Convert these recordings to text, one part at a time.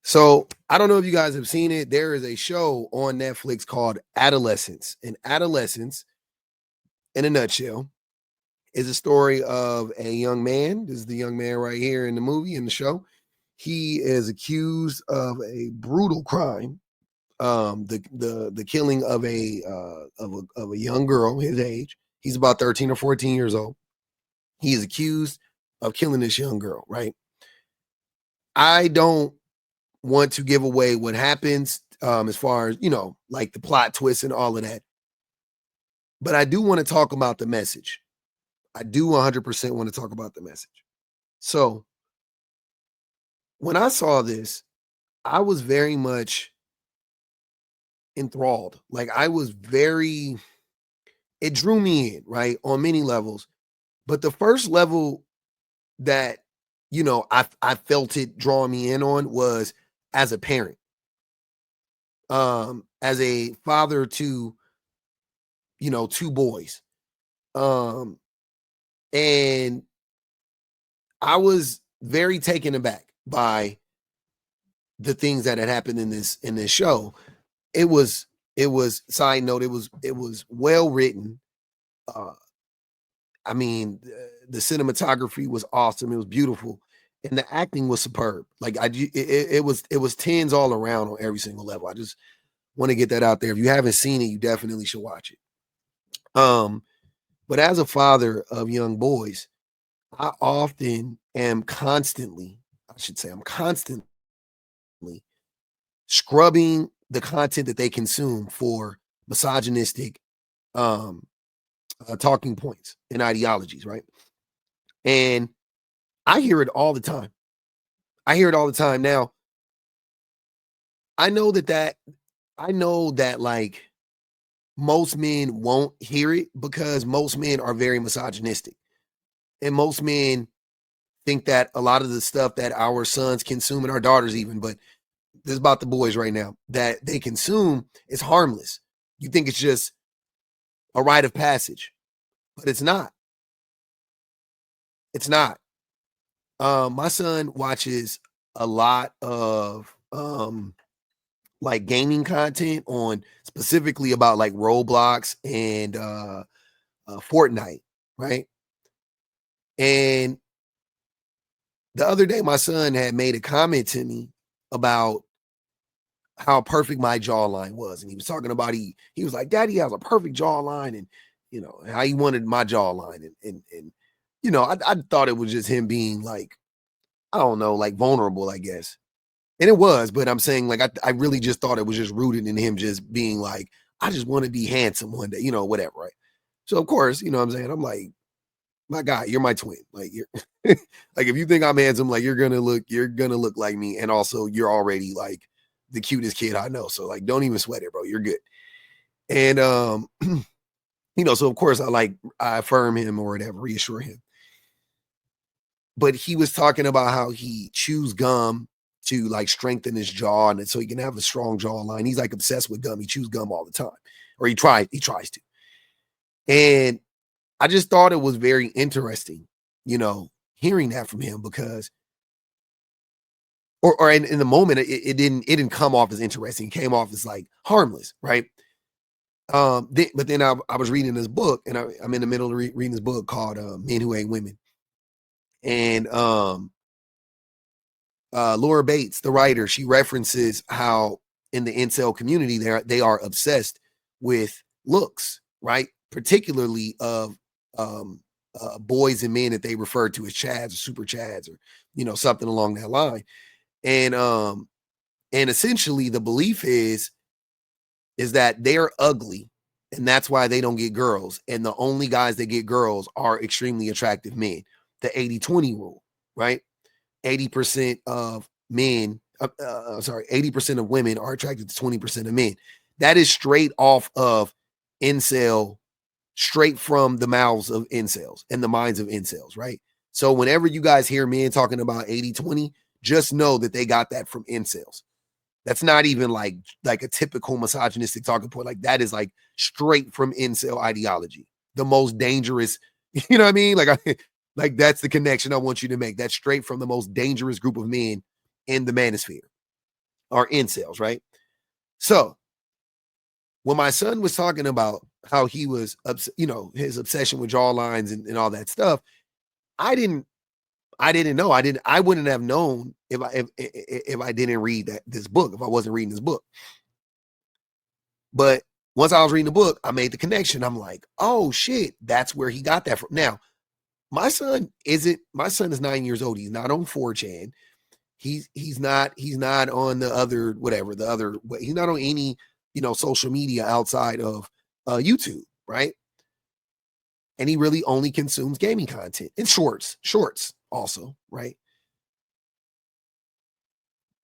So I don't know if you guys have seen it. There is a show on Netflix called Adolescence. And Adolescence, in a nutshell, is a story of a young man. This is the young man right here in the movie, in the show. He is accused of a brutal crime, the killing of a young girl his age. He's about 13 or 14 years old. He is accused of killing this young girl, right? I don't want to give away what happens as far as, like the plot twist and all of that. But I do want to talk about the message. I do 100% want to talk about the message. So when I saw this, I was very much enthralled. Like it drew me in, right, on many levels. But the first level that, I felt it drawing me in on was as a parent, as a father to, two boys. And I was very taken aback by the things that had happened in this show. It was side note, it was well written. I mean, the cinematography was awesome. It was beautiful, and the acting was superb. Like it was tens all around on every single level. I just want to get that out there. If you haven't seen it, you definitely should watch it. But as a father of young boys, I often am constantly, I'm constantly scrubbing the content that they consume for misogynistic talking points and ideologies, right? And I hear it all the time. Now, I know that like most men won't hear it because most men are very misogynistic. And most men think that a lot of the stuff that our sons consume, and our daughters even, but this is about the boys right now, that they consume is harmless. You think it's just a rite of passage, but it's not. It's not. My son watches a lot of like gaming content on specifically about like Roblox and Fortnite, right? And the other day, my son had made a comment to me about how perfect my jawline was. And he was talking about, he was like, Daddy has a perfect jawline, and, how he wanted my jawline. And I thought it was just him being like, I don't know, like vulnerable, I guess. And it was, but I'm saying like, I really just thought it was just rooted in him just being like, I just want to be handsome one day, whatever, right? So of course, what I'm saying, I'm like, my guy, you're my twin. Like you're like, if you think I'm handsome, like you're gonna look like me. And also you're already like the cutest kid I know. So like, don't even sweat it, bro. You're good. And so of course I affirm him or whatever, reassure him. But he was talking about how he chews gum to like strengthen his jaw, and so he can have a strong jawline. He's like obsessed with gum. He chews gum all the time, or he tries to. And I just thought it was very interesting, hearing that from him, because, or in the moment, it didn't come off as interesting. It came off as like harmless, right? But then I was reading this book, and I'm in the middle of reading this book called Men Who Hate Women. And Laura Bates, the writer, she references how in the incel community they are obsessed with looks, right? Particularly of boys and men that they refer to as chads or super chads, or something along that line. And essentially the belief is that they're ugly, and that's why they don't get girls. And the only guys that get girls are extremely attractive men. The 80-20 rule, right? 80% of men, 80% of women are attracted to 20% of men. That is straight off of incel, straight from the mouths of incels and the minds of incels, right? So whenever you guys hear men talking about 80-20, just know that they got that from incels. That's not even like a typical misogynistic talking point. Like that is like straight from incel ideology. The most dangerous, you know what I mean? Like that's the connection I want you to make. That's straight from the most dangerous group of men in the manosphere. are incels, right? So when my son was talking about how he was, his obsession with jawlines and all that stuff, I didn't know. I wouldn't have known if I didn't read this book, if I wasn't reading this book. But once I was reading the book, I made the connection. I'm like, oh shit, that's where he got that from. Now, my son is 9 years old. He's not on 4chan. He's not on the other, whatever, he's not on any, social media outside of YouTube, right? And he really only consumes gaming content and shorts also, right?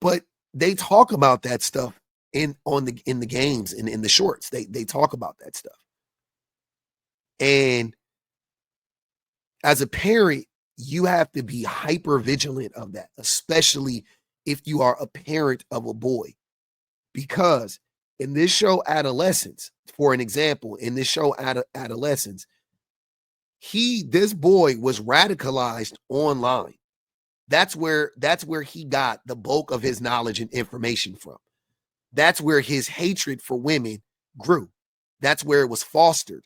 But they talk about that stuff in the games and in the shorts. They talk about that stuff. And as a parent, you have to be hyper vigilant of that, especially if you are a parent of a boy. Because in this show, Adolescence, for an example, in this show, Adolescence, this boy was radicalized online. That's where he got the bulk of his knowledge and information from. That's where his hatred for women grew. That's where it was fostered.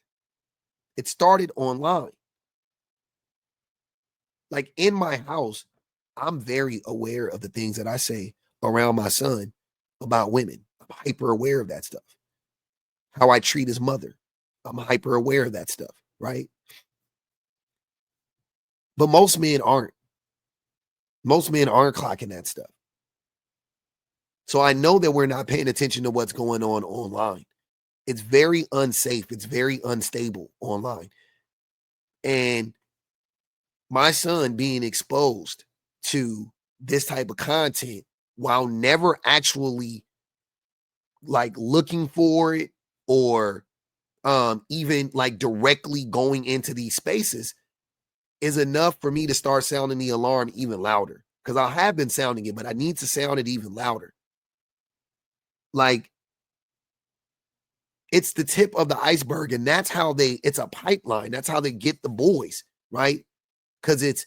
It started online. Like in my house, I'm very aware of the things that I say around my son about women. I'm hyper aware of that stuff. How I treat his mother, I'm hyper aware of that stuff, right? But most men aren't. Most men aren't clocking that stuff. So I know that we're not paying attention to what's going on online. It's very unsafe. It's very unstable online. And my son being exposed to this type of content while never actually like looking for it or even like directly going into these spaces is enough for me to start sounding the alarm even louder. Because I have been sounding it, but I need to sound it even louder. Like, it's the tip of the iceberg, and that's how it's a pipeline. That's how they get the boys, right? Because if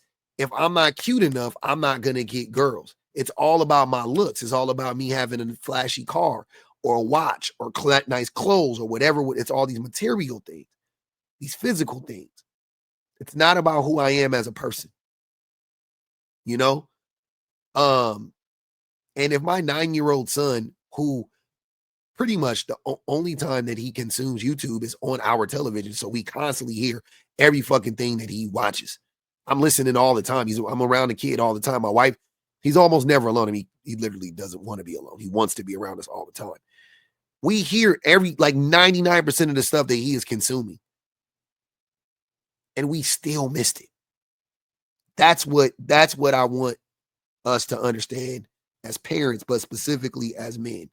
I'm not cute enough, I'm not going to get girls. It's all about my looks. It's all about me having a flashy car or a watch or nice clothes or whatever. It's all these material things, these physical things. It's not about who I am as a person, you know? And if my 9-year-old son, who pretty much the only time that he consumes YouTube is on our television, so we constantly hear every fucking thing that he watches. I'm listening all the time. I'm around the kid all the time. My wife, he's almost never alone. I mean, he literally doesn't want to be alone. He wants to be around us all the time. We hear 99% of the stuff that he is consuming. And we still missed it. That's what I want us to understand as parents, but specifically as men.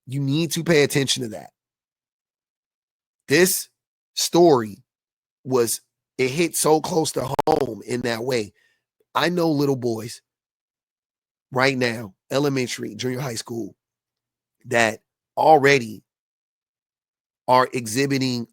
You need to pay attention to that. This story it hit so close to home in that way. I know little boys right now, elementary, junior high school, that already are exhibiting,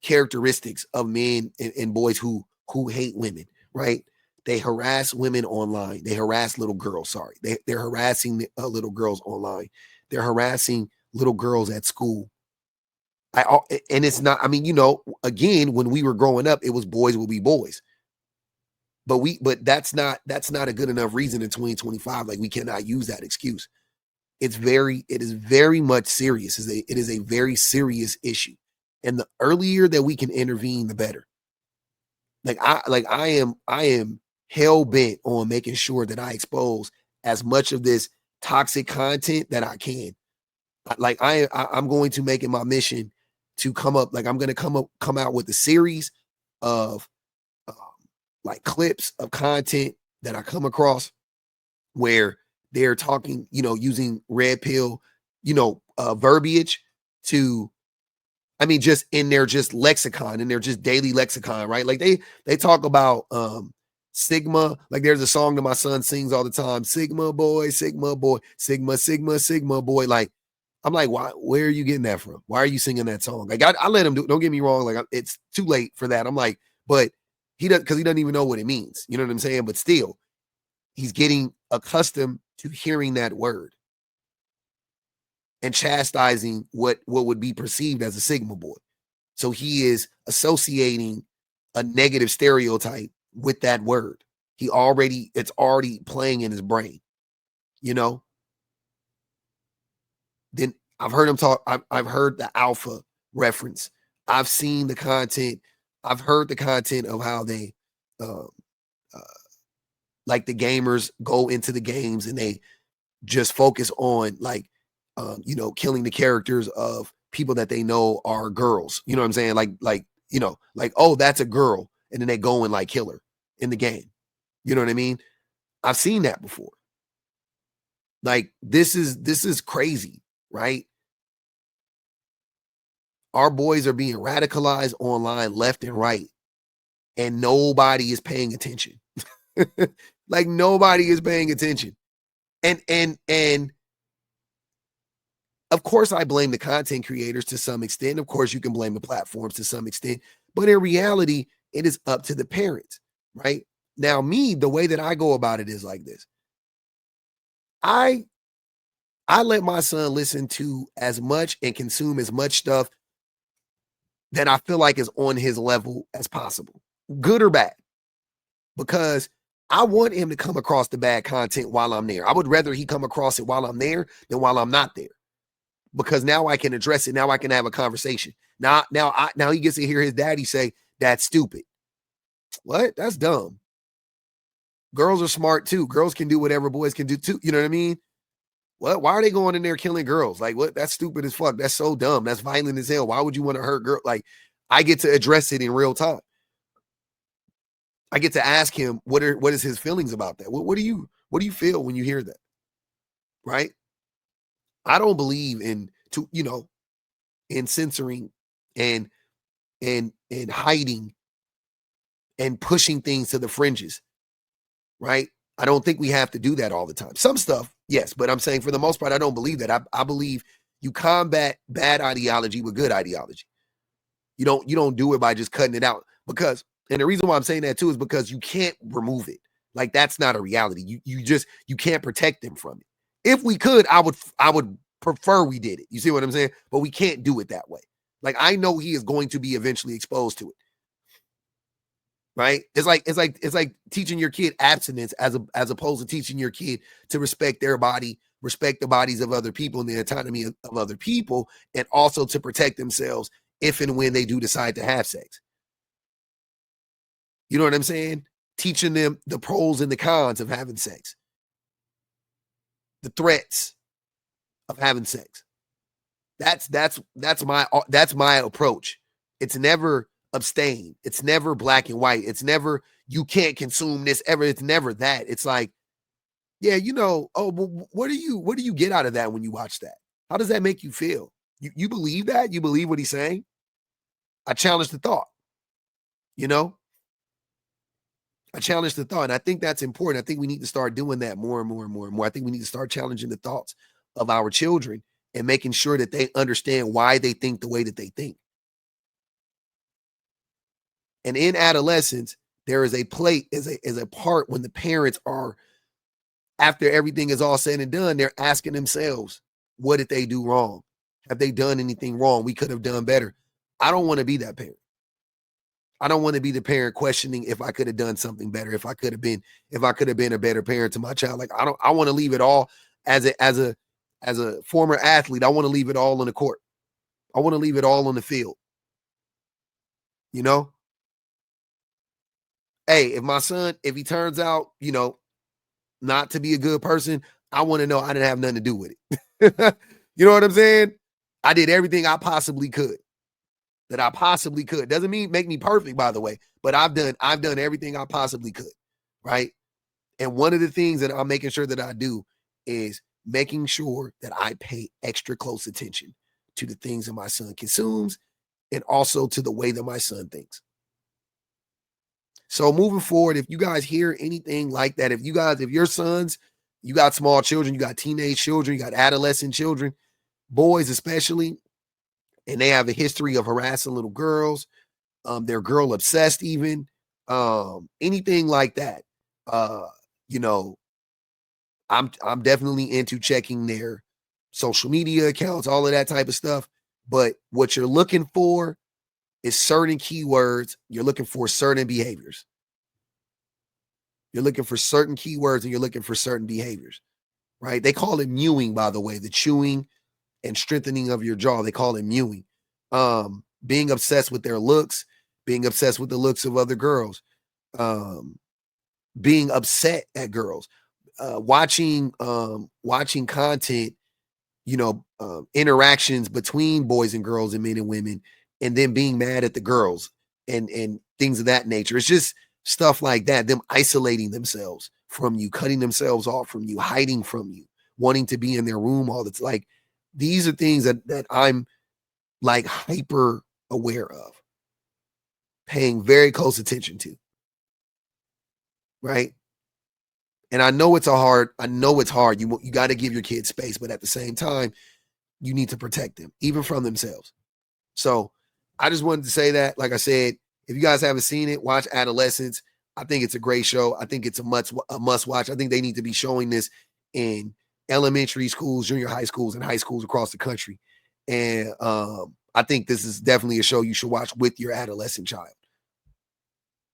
characteristics of men and boys who hate women, right? They harass women online. They harass little girls. Sorry. They're harassing little girls online. They're harassing little girls at school. And it's not, I mean, again, when we were growing up, it was boys will be boys. But that's not a good enough reason in 2025. Like, we cannot use that excuse. It is very much serious. It is a very serious issue. And the earlier that we can intervene, the better. I am hell bent on making sure that I expose as much of this toxic content that I can. I'm going to make it my mission to come up. Like, I'm going to come out with a series of like clips of content that I come across where they're talking, using Redpill, verbiage to, I mean, just in their just lexicon, in their just daily lexicon, right? Like they talk about Sigma. Like, there's a song that my son sings all the time: Sigma boy, Sigma boy, Sigma, Sigma, Sigma boy. Like, I'm like, why? Where are you getting that from? Why are you singing that song? Like, I let him do. Don't get me wrong. Like, it's too late for that. I'm like, but he doesn't, because he doesn't even know what it means. You know what I'm saying? But still, He's getting accustomed to hearing that word and chastising what would be perceived as a Sigma boy. So he is associating a negative stereotype with that word. It's already playing in his brain, you know? Then I've heard him talk. I've heard the alpha reference. I've seen the content. I've heard the content of how they, um, uh, like the gamers go into the games and they just focus on like, killing the characters of people that they know are girls. You know what I'm saying? Like, oh, that's a girl, and then they go and like kill her in the game. You know what I mean? I've seen that before. Like this is crazy, right? Our boys are being radicalized online left and right, and nobody is paying attention. Like nobody is paying attention. And of course I blame the content creators to some extent. Of course you can blame the platforms to some extent, but in reality, it is up to the parents, right? Now, me, the way that I go about it is like this. I let my son listen to as much and consume as much stuff that I feel like is on his level as possible, good or bad, because I want him to come across the bad content while I'm there. I would rather he come across it while I'm there than while I'm not there, because now I can address it. Now I can have a conversation. Now he gets to hear his daddy say, "That's stupid." What? That's dumb. Girls are smart too. Girls can do whatever boys can do too. You know what I mean? What? Why are they going in there killing girls? Like, what? That's stupid as fuck. That's so dumb. That's violent as hell. Why would you want to hurt girl? Like, I get to address it in real time. I get to ask him what is his feelings about that. What do you feel when you hear that? Right? I don't believe in censoring and and hiding and pushing things to the fringes, right? I don't think we have to do that all the time. Some stuff, yes, but I'm saying for the most part, I don't believe that. I believe you combat bad ideology with good ideology. You don't do it by just cutting it out, because, and the reason why I'm saying that too is because you can't remove it. Like that's not a reality. You can't protect them from it. If we could, I would prefer we did it. You see what I'm saying? But we can't do it that way. Like I know he is going to be eventually exposed to it. Right? It's like teaching your kid abstinence as opposed to teaching your kid to respect their body, respect the bodies of other people and the autonomy of other people, and also to protect themselves if and when they do decide to have sex. You know what I'm saying? Teaching them the pros and the cons of having sex, the threats of having sex. That's my approach. It's never abstain. It's never black and white. It's never you can't consume this ever. It's never that. It's like, yeah, oh, but what do you get out of that when you watch that? How does that make you feel? You believe that? You believe what he's saying? I challenge the thought, you know? I challenge the thought. And I think that's important. I think we need to start doing that more and more and more and more. I think we need to start challenging the thoughts of our children and making sure that they understand why they think the way that they think. And in adolescence, there is a part when the parents are, after everything is all said and done, they're asking themselves, what did they do wrong? Have they done anything wrong? We could have done better. I don't want to be that parent. I don't want to be the parent questioning if I could have done something better, if I could have been a better parent to my child. Like I want to leave it all as a former athlete. I want to leave it all on the court. I want to leave it all on the field. You know? Hey, if my son, if he turns out, not to be a good person, I want to know I didn't have nothing to do with it. You know what I'm saying? I did everything I possibly could. That I possibly could. Doesn't mean make me perfect, by the way, but I've done everything I possibly could. Right. And one of the things that I'm making sure that I do is making sure that I pay extra close attention to the things that my son consumes and also to the way that my son thinks. So moving forward, if you guys hear anything like that, if your sons, you got small children, you got teenage children, you got adolescent children, boys especially, and they have a history of harassing little girls, they're girl obsessed even, anything like that, uh, I'm definitely into checking their social media accounts, all of that type of stuff. But what you're looking for is certain keywords. You're looking for certain behaviors. You're looking for certain keywords and you're looking for certain behaviors, right? They call it mewing, by the way, the chewing and strengthening of your jaw. They call it mewing. Being obsessed with their looks, being obsessed with the looks of other girls, being upset at girls, watching content, interactions between boys and girls and men and women, and then being mad at the girls and things of that nature. It's just stuff like that. Them isolating themselves from you, cutting themselves off from you, hiding from you, wanting to be in their room all the time. Like these are things that I'm like hyper aware of, paying very close attention to, right? And I know it's hard. You got to give your kids space, but at the same time, you need to protect them, even from themselves. So I just wanted to say that. Like I said, if you guys haven't seen it, watch Adolescence. I think it's a great show. I think it's a must watch. I think they need to be showing this in elementary schools, junior high schools, and high schools across the country. And I think this is definitely a show you should watch with your adolescent child.